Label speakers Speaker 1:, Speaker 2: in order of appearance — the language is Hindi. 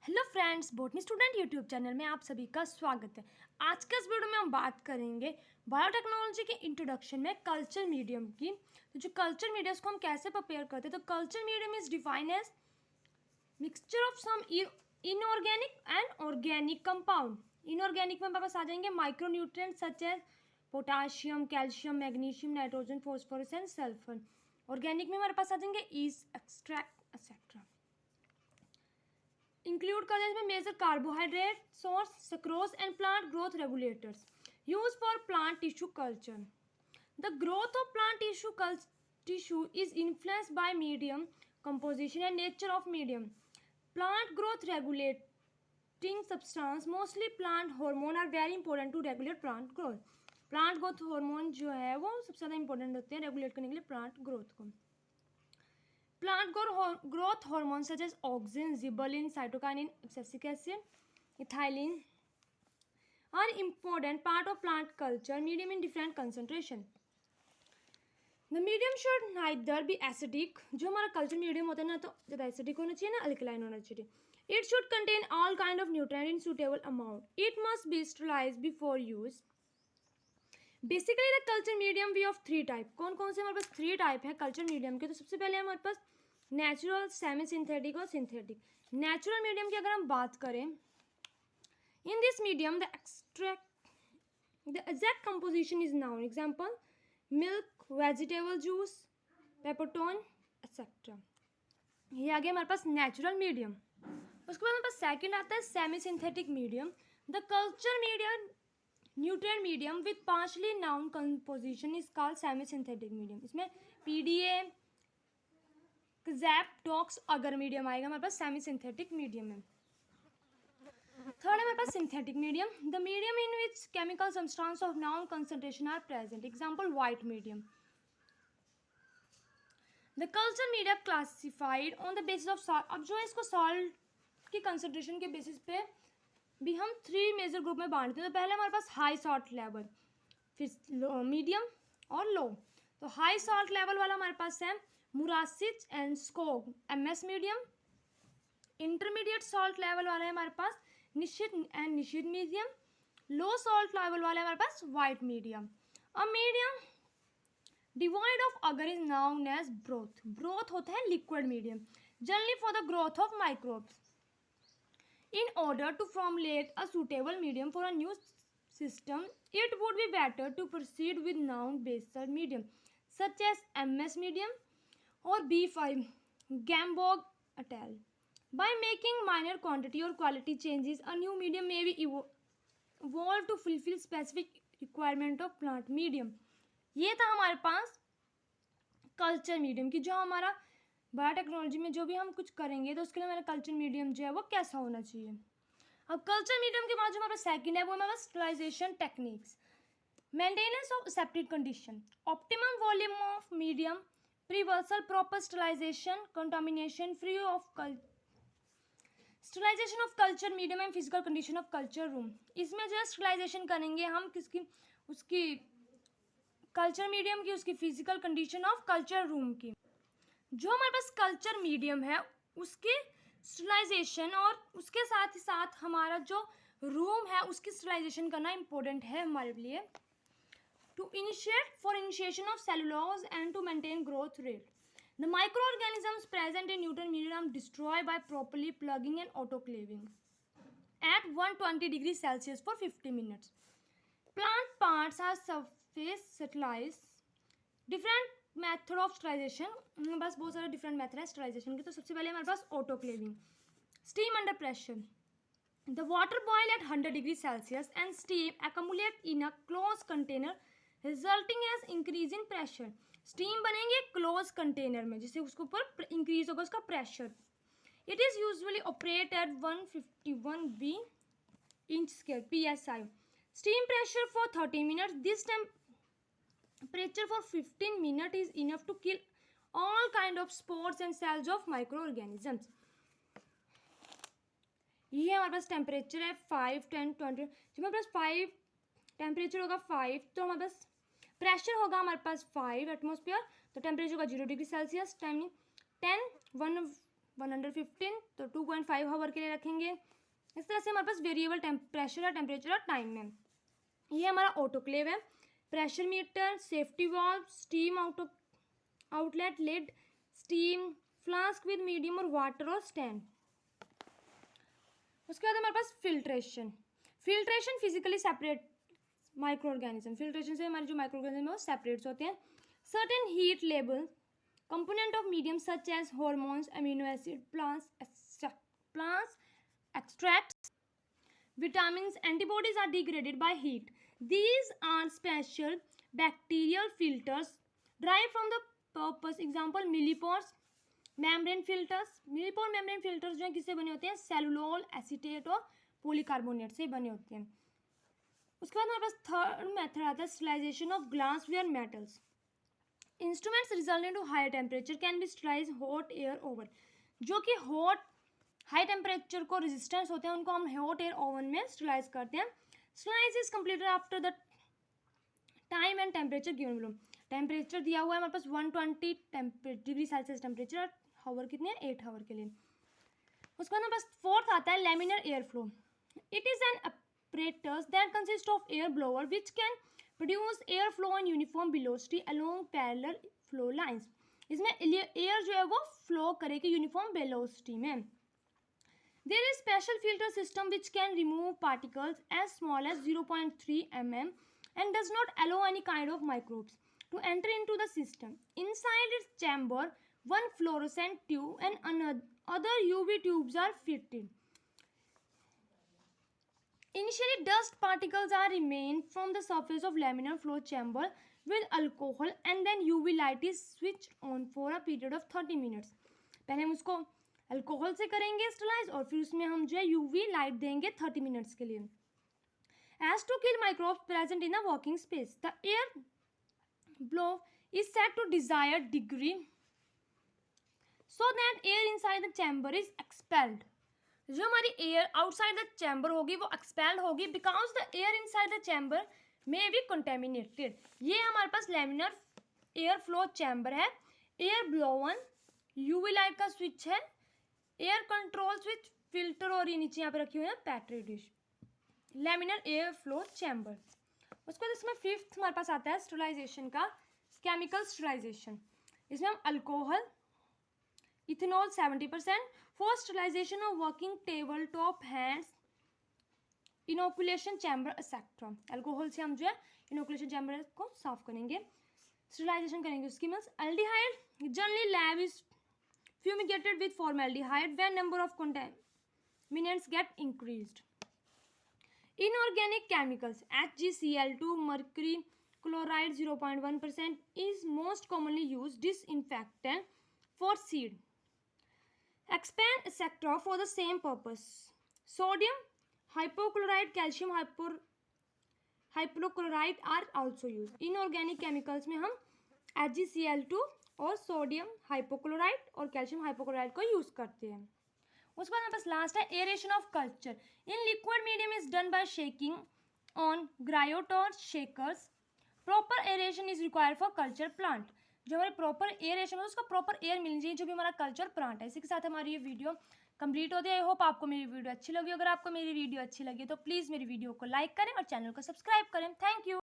Speaker 1: Hello friends, botany student YouTube channel में आप सभी का स्वागत है। आज के इस वीडियो में हम बात करेंगे बायोटेक्नोलॉजी के इंट्रोडक्शन में कल्चर मीडियम की। तो जो कल्चर मीडियम को हम कैसे प्रिपेयर करते हैं, तो culture medium is defined as mixture of some inorganic and organic compound. Inorganic में हमारे पास आ जाएंगे micro nutrients such as potassium, calcium, magnesium, nitrogen, phosphorus and sulphur. Organic में हमारे पास आ जाएंगे ईस्ट, एक्सट्रैक्ट एक्सेट्रा। इंक्लूड कर इसमें major carbohydrate source, sucrose and plant growth regulators use for plant tissue culture. The growth of plant tissue is influenced by medium composition and nature of medium. Plant growth regulating substance, mostly plant hormone, are very important to regulate plant growth. Plant growth hormone जो है वो सबसे ज़्यादा important होते हैं रेगुलेट करने के लिए plant growth को. Plant growth hormones such as auxin, zeolin, cytokinin, abscisic acid, ethylene are important part of plant culture medium in different concentration. The medium should neither be acidic, जो हमारा कल्चर मीडियम होता है ना, तो ज़्यादा एसिडिक होना चाहिए ना अल्कलाइन होना चाहिए. It should contain all kind of nutrient in suitable amount. It must be sterilised before use. Basically the culture medium we of three type. कौन कौन से हमारे पास थ्री टाइप है कल्चर मीडियम के? तो सबसे पहले हमारे पास नेचुरल, सेमी सिंथेटिक और सिंथेटिक. नेचुरल मीडियम की अगर हम बात करें, in this medium the exact composition is known. Example milk, vegetable juice, peptone etcetera. ये आ गया हमारे पास नेचुरल मीडियम. उसके बाद हमारे पास सेकंड आता है semi synthetic medium. The culture medium nutrient medium with partially known composition is called semi synthetic medium. इसमें पीडीए, जैप, टॉक्स अगर मीडियम आएगा हमारे पास सेमी सिंथेटिक मीडियम में. थर्ड हमारे पास synthetic medium, the medium in which chemical substance of known concentration are present. Example White medium. The culture media classified on the basis of salt. अब जो इसको सॉल्ट की कंसंट्रेशन के बेसिस पे भी हम थ्री मेजर ग्रुप में बांटते हैं. तो पहले हमारे पास हाई सॉल्ट लेवल, फिर मीडियम और लो. तो हाई सॉल्ट लेवल वाला हमारे पास है Murashige and Skoog, MS medium. Intermediate salt level वाला है हमारे पास Nitsch and Nitsch medium. Low salt level वाला है हमारे पास वाइट मीडियम. अब medium devoid of agar is known as broth. Broth होता है liquid medium, generally for the growth of microbes. In order to formulate a suitable medium for a new system, it would be better to proceed with known based medium such as MS medium और B5 गैम्बोग अटेल. By making minor quantity or quality changes, a new medium may be evolved to fulfill specific requirement of plant medium. ये था हमारे पास कल्चर मीडियम की. जो हमारा बायोटेक्नोलॉजी में जो भी हम कुछ करेंगे तो उसके लिए हमारा कल्चर मीडियम जो है वो कैसा होना चाहिए. अब कल्चर मीडियम के बाद जो हमारा सेकंड है वो हमारा sterilisation techniques. Maintenance of septic condition, optimum volume of medium, प्रिवर्सल, proper sterilisation, contamination free of sterilisation of culture medium and physical condition of culture room. इसमें जो है स्टरलाइजेशन करेंगे हम किसकी, उसकी कल्चर मीडियम की, उसकी physical condition of culture room की. जो हमारे पास कल्चर मीडियम है उसके स्टरलाइजेशन और उसके साथ ही साथ हमारा जो रूम है उसकी स्टरलाइजेशन करना इम्पोर्टेंट है हमारे लिए. To initiate for initiation of cellulose and to maintain growth rate. The microorganisms present in neutral medium destroy by properly plugging and autoclaving at 120 degrees Celsius for 50 minutes. Plant parts are surface sterilized. Different method of sterilization. बस बहुत सारे different method है sterilization के. तो सबसे पहले हमारे पास autoclaving. Steam under pressure. The water boil at 100 degrees Celsius and steam accumulate in a closed container resulting as increase in pressure. Steam बनेंगे क्लोज कंटेनर में जिससे उसके ऊपर इंक्रीज होगा उसका pressure. It is usually operate at 151 B inch square PSI. Steam pressure for 30 minutes. This temperature for 15 minute is enough to kill all kind of spores and cells of micro organisms. ये हमारे पास टेम्परेचर है 5, 10, 20. जब हमारे पास 5 टेम्परेचर होगा 5 तो हमारे पास प्रेशर होगा हमारे पास 5 एटमॉस्फेयर. तो टेम्परेचर होगा 0 डिग्री सेल्सियस. टाइमिंग 10, 1 115 तो 2.5 आवर के लिए रखेंगे। इस तरह से हमारे पास वेरिएबल प्रेशर है, टेम्परेचर और टाइम में। ये हमारा ऑटोक्लेव है, pressure meter, safety valve, steam outlet lid, steam flask with medium और वाटर और स्टैंड। उसके बाद हमारे पास filtration physically separate microorganism. Filtration से हमारे जो माइक्रो ऑर्गेनिज्म है वो सेपरेट्स होते हैं। Certain heat labile component of medium such as hormones, amino acid, plants extracts, vitamins, antibodies are degraded by heat. These are special bacterial filters derived from the purpose. Example millipores, membrane filters. millipore membrane filters जो है किससे बने होते हैं? सेलुलोल, एसीटेट और पॉलीकार्बोनेट से बने होते हैं। उसके बाद हमारे पास थर्ड मेथड आता है sterilization of glassware metals. Instruments resulting to higher temperature can be sterilize hot air oven. जो कि हॉट हाई टेम्परेचर को रेजिस्टेंस होते हैं उनको हम हॉट एयर ओवन में स्टरलाइज करते हैं। Sterilize is completed after the time and temperature given below. Temperature दिया हुआ है हमारे पास 120 डिग्री सेल्सियस टेम्परेचर, हावर कितने हैं? 8 आवर के लिए। उसके बाद हमारे पास फोर्थ आता है laminar air flow. It is an apparatus that consists of air blower which can produce air flow and uniform velocity along parallel flow lines. इसमें एयर जो है वो फ्लो करेगी यूनिफॉर्म वेलोसिटी में। There is special filter system which can remove particles as small as 0.3 mm and does not allow any kind of microbes to enter into the system. Inside its chamber, one fluorescent tube and other UV tubes are fitted. Initially, dust particles are remained from the surface of laminar flow chamber with alcohol and then UV light is switched on for a period of 30 minutes. पहले हम उसको अल्कोहल से करेंगे स्टरलाइज और फिर उसमें हम जो है UV लाइट देंगे 30 मिनट्स के लिए। As to kill microbes present in a working space, the air blow is set to desired degree so that air inside the chamber is expelled. जो हमारी एयर आउटसाइड द चैम्बर होगी वो एक्सपेल्ड होगी because the air inside the chamber may be contaminated. ये हमारे पास लैमिनर एयर फ्लो चैम्बर है। एयर ब्लोवन, यूवी लाइट का स्विच है, एयर कंट्रोल स्विच, फिल्टर और ये नीचे यहाँ पे रखी हुई है petri dish. Laminar air flow chamber. उसके बाद इसमें फिफ्थ हमारे पास आता है स्टरलाइजेशन का केमिकल स्टरलाइजेशन। इसमें हम alcohol, ethanol 70%, for sterilization of working table top hands, inoculation chamber etc. Alcohol से हम जो है इनोकुलेशन चैम्बर को साफ करेंगे, स्टरलाइजेशन करेंगे। उसकी means aldehyde generally lab is fumigated with formaldehyde when number of contaminants get increased. Inorganic chemicals HgCl2, mercury chloride 0.1% is most commonly used disinfectant for seed, expand etc. for the same purpose. Sodium hypochlorite, calcium hypochlorite are also used. Inorganic chemicals में हम HgCl2 और सोडियम हाइपोक्लोराइड और कैल्शियम हाइपोक्लोराइड को यूज करते हैं। उसके बाद हमारे पास लास्ट है aeration of culture in liquid medium is done by shaking on gyratory shakers. Proper aeration is required for culture plant. जो हमारे प्रॉपर एरेशन है उसका प्रॉपर एयर मिलनी चाहिए जो भी हमारा कल्चर प्लांट है। इसी के साथ हमारी ये वीडियो कंप्लीट होती है। आई होप आपको मेरी वीडियो अच्छी लगी। अगर आपको मेरी वीडियो अच्छी लगी तो प्लीज़ मेरी वीडियो को लाइक करें और चैनल को सब्सक्राइब करें। Thank you.